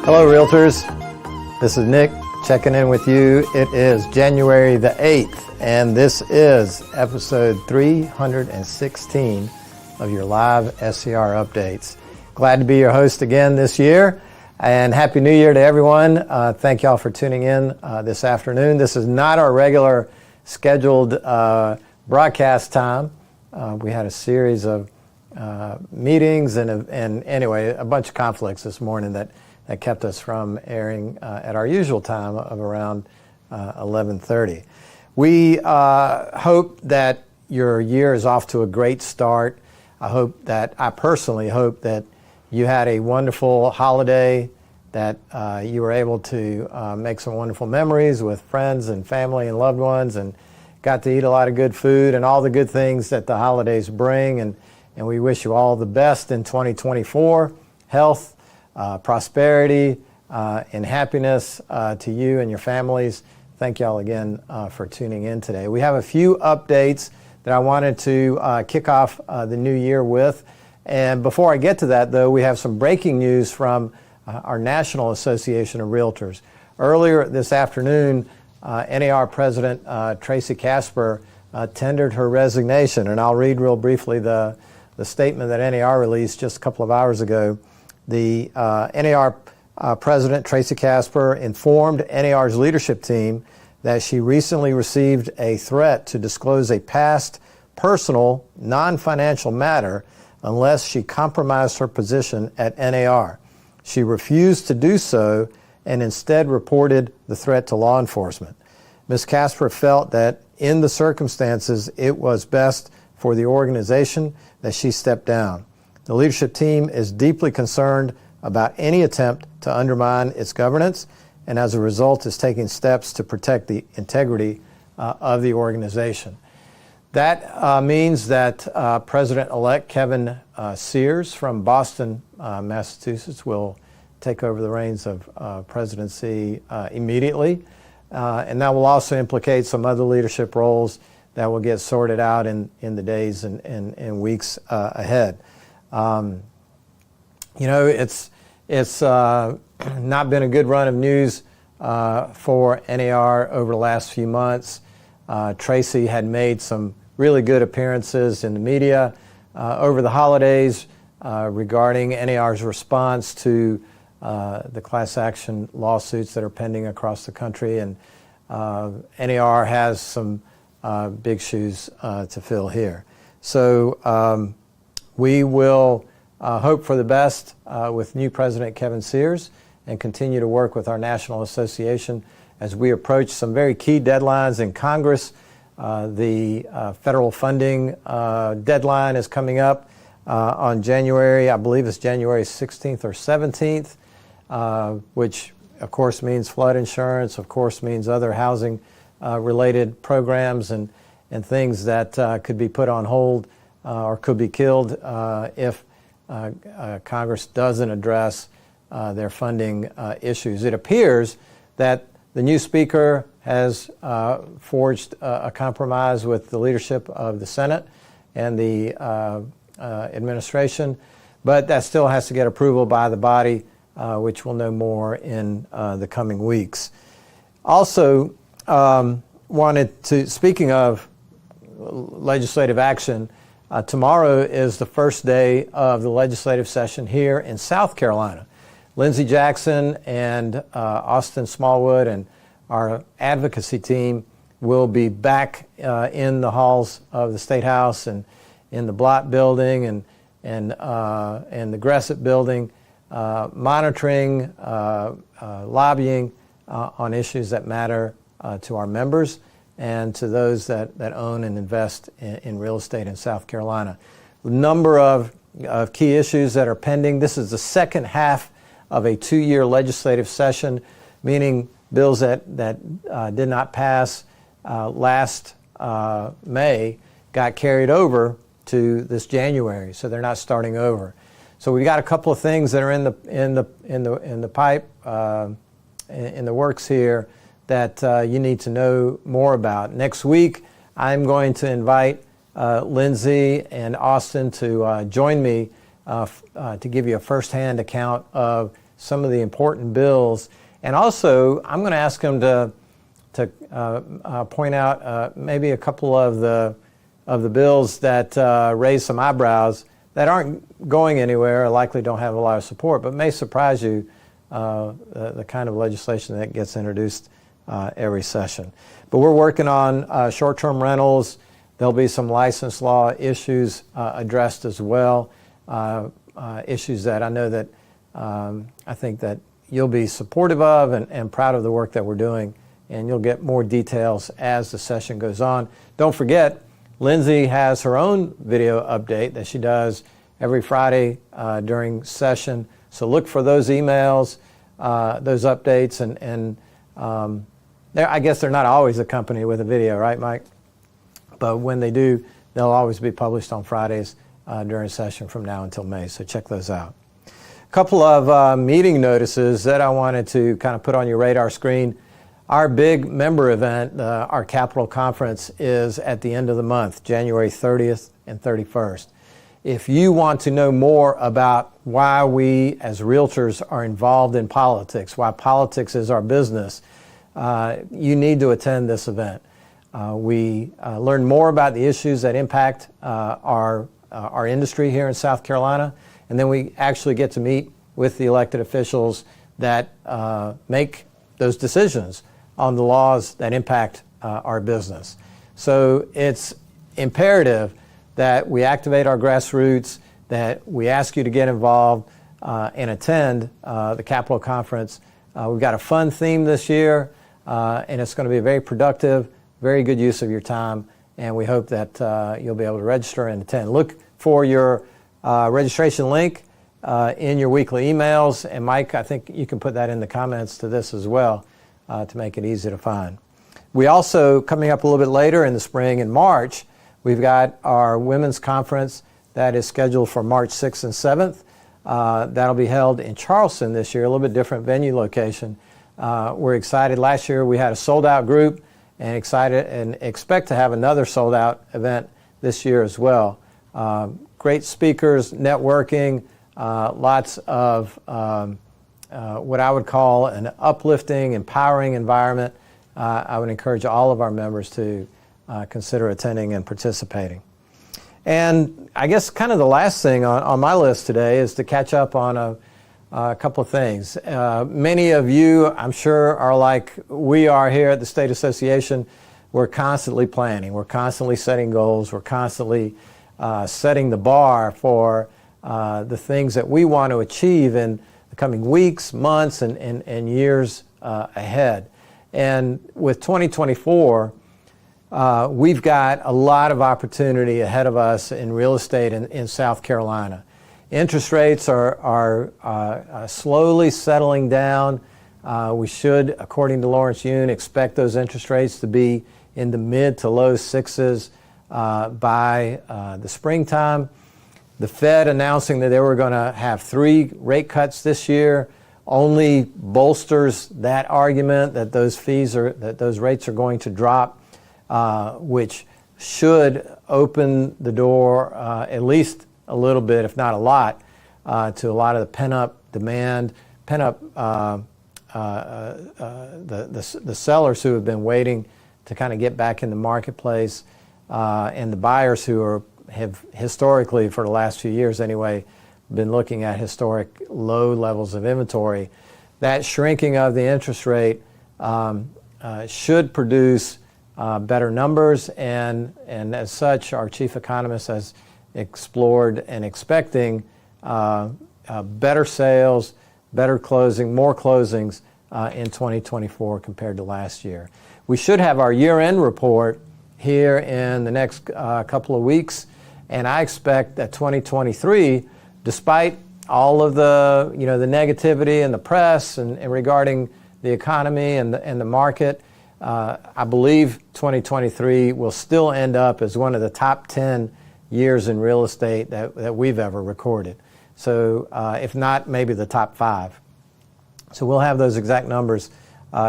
Hello, Realtors. This is Nick checking in with you. It is January the 8th, and this is episode 316 of your live SCR updates. Glad to be your host again this year, and Happy New Year to everyone. Thank y'all for tuning in this afternoon. This is not our regular scheduled broadcast time. We had a series of meetings and anyway, a bunch of conflicts this morning that kept us from airing at our usual time of around 11:30. We hope that your year is off to a great start. I personally hope that you had a wonderful holiday, that you were able to make some wonderful memories with friends and family and loved ones, and got to eat a lot of good food and all the good things that the holidays bring. And we wish you all the best in 2024, health, prosperity, and happiness to you and your families. Thank y'all again for tuning in today. We have a few updates that I wanted to kick off the new year with. And before I get to that, though, we have some breaking news from our National Association of Realtors. Earlier this afternoon, NAR President Tracy Casper tendered her resignation, and I'll read real briefly the statement that NAR released just a couple of hours ago. The NAR President Tracy Casper informed NAR's leadership team that she recently received a threat to disclose a past personal, non-financial matter unless she compromised her position at NAR. She refused to do so and instead reported the threat to law enforcement. Ms. Casper felt that in the circumstances, it was best for the organization that she step down. The leadership team is deeply concerned about any attempt to undermine its governance, and as a result is taking steps to protect the integrity of the organization. That means that President-elect Kevin Sears from Boston, Massachusetts, will take over the reins of presidency immediately, and that will also implicate some other leadership roles that will get sorted out in the days and weeks ahead. It's not been a good run of news for NAR over the last few months. Tracy had made some really good appearances in the media over the holidays regarding NAR's response to the class action lawsuits that are pending across the country, and NAR has some big shoes to fill here. So we will hope for the best with new President Kevin Sears and continue to work with our National Association as we approach some very key deadlines in Congress. The federal funding deadline is coming up on January, I believe it's January 16th or 17th, which of course means flood insurance, of course means other housing related programs and things that could be put on hold or could be killed if Congress doesn't address their funding issues. It appears that the new Speaker has forged a compromise with the leadership of the Senate and the administration, but that still has to get approval by the body, which we'll know more in the coming weeks. Also, wanted to, speaking of legislative action, tomorrow is the first day of the legislative session here in South Carolina. Lindsey Jackson and Austin Smallwood and our advocacy team will be back in the halls of the State House and in the Blott building and the Gressett building, monitoring, lobbying on issues that matter to our members and to those that own and invest in real estate in South Carolina. A number of key issues that are pending. This is the second half of a 2-year legislative session, meaning bills that did not pass last May got carried over to this January, so they're not starting over. So we've got a couple of things that are in the pipe, in the works here that you need to know more about. Next week, I'm going to invite Lindsey and Austin to join me to give you a firsthand account of some of the important bills. And also, I'm going to ask him to point out maybe a couple of the bills that raise some eyebrows that aren't going anywhere or likely don't have a lot of support, but may surprise you, the kind of legislation that gets introduced every session. But we're working on short-term rentals. There'll be some license law issues addressed as well, issues that I know that I think that you'll be supportive of and proud of the work that we're doing, and you'll get more details as the session goes on. Don't forget, Lindsay has her own video update that she does every Friday during session. So look for those emails, those updates, and I guess they're not always accompanied with a video, right, Mike? But when they do, they'll always be published on Fridays during session from now until May. So check those out. A couple of meeting notices that I wanted to kind of put on your radar screen. Our big member event, our Capital Conference, is at the end of the month, January 30th and 31st. If you want to know more about why we as realtors are involved in politics, why politics is our business, you need to attend this event. We learn more about the issues that impact our industry here in South Carolina, and then we actually get to meet with the elected officials that make those decisions on the laws that impact our business. So it's imperative that we activate our grassroots, that we ask you to get involved and attend the Capital Conference. We've got a fun theme this year, and it's going to be a very productive, very good use of your time, and we hope that you'll be able to register and attend. Look for your registration link in your weekly emails, and Mike, I think you can put that in the comments to this as well to make it easy to find. We also, coming up a little bit later in the spring, in March, we've got our women's conference that is scheduled for March 6th and 7th. That'll be held in Charleston this year, a little bit different venue location. We're excited. Last year we had a sold-out group, and excited and expect to have another sold-out event this year as well. Great speakers, networking, lots of what I would call an uplifting, empowering environment. I would encourage all of our members to consider attending and participating. And I guess kind of the last thing on my list today is to catch up on a couple of things. Many of you, I'm sure, are like we are here at the State Association. We're constantly planning. We're constantly setting goals. We're constantly setting the bar for the things that we want to achieve in the coming weeks, months, and years ahead. And with 2024, we've got a lot of opportunity ahead of us in real estate in South Carolina. Interest rates are slowly settling down. We should, according to Lawrence Yun, expect those interest rates to be in the mid to low sixes by the springtime. The Fed announcing that they were going to have 3 rate cuts this year only bolsters that argument that those rates are going to drop, which should open the door at least a little bit, if not a lot, to a lot of the pent-up demand, the sellers who have been waiting to kind of get back in the marketplace, and the buyers who have historically, for the last few years anyway, been looking at historic low levels of inventory. That shrinking of the interest rate should produce better numbers, and as such, our chief economist has explored and expecting better sales, better closing, more closings in 2024 compared to last year. We should have our year-end report here in the next couple of weeks, and I expect that 2023, despite all of the the negativity in the press and regarding the economy and the market, I believe 2023 will still end up as one of the top 10 years in real estate that we've ever recorded. So if not, maybe the top 5. So we'll have those exact numbers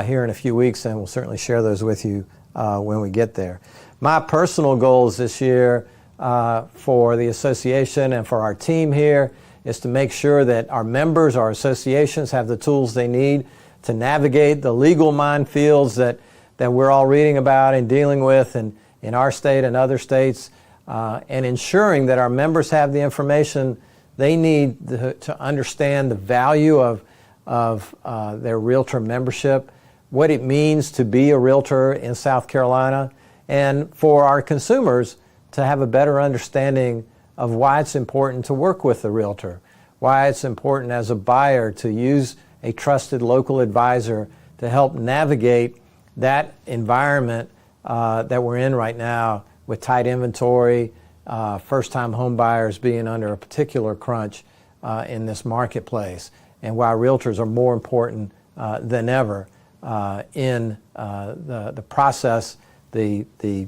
here in a few weeks, and we'll certainly share those with you when we get there. My personal goals this year for the association and for our team here is to make sure that our members, our associations have the tools they need to navigate the legal minefields that we're all reading about and dealing with in our state and other states, and ensuring that our members have the information they need to understand the value of their realtor membership, what it means to be a realtor in South Carolina, and for our consumers to have a better understanding of why it's important to work with a realtor, why it's important as a buyer to use a trusted local advisor to help navigate that environment that we're in right now with tight inventory, first-time home buyers being under a particular crunch in this marketplace, and why realtors are more important than ever in the process, the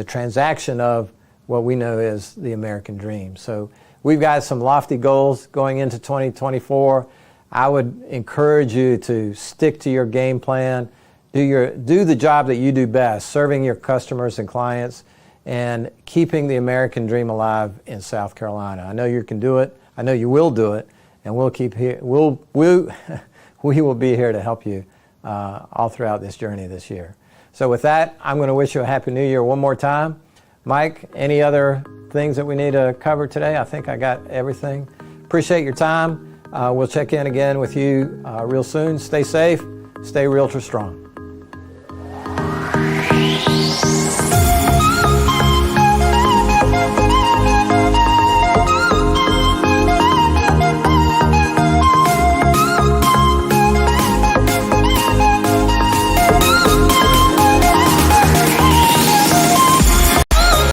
transaction of what we know is the American dream. So we've got some lofty goals going into 2024. I would encourage you to stick to your game plan, do the job that you do best, serving your customers and clients, and keeping the American dream alive in South Carolina. I know you can do it. I know you will do it, and we'll keep here. We will be here to help you all throughout this journey this year. So with that, I'm going to wish you a Happy New Year one more time. Mike, any other things that we need to cover today? I think I got everything. Appreciate your time. We'll check in again with you real soon. Stay safe. Stay Realtor strong.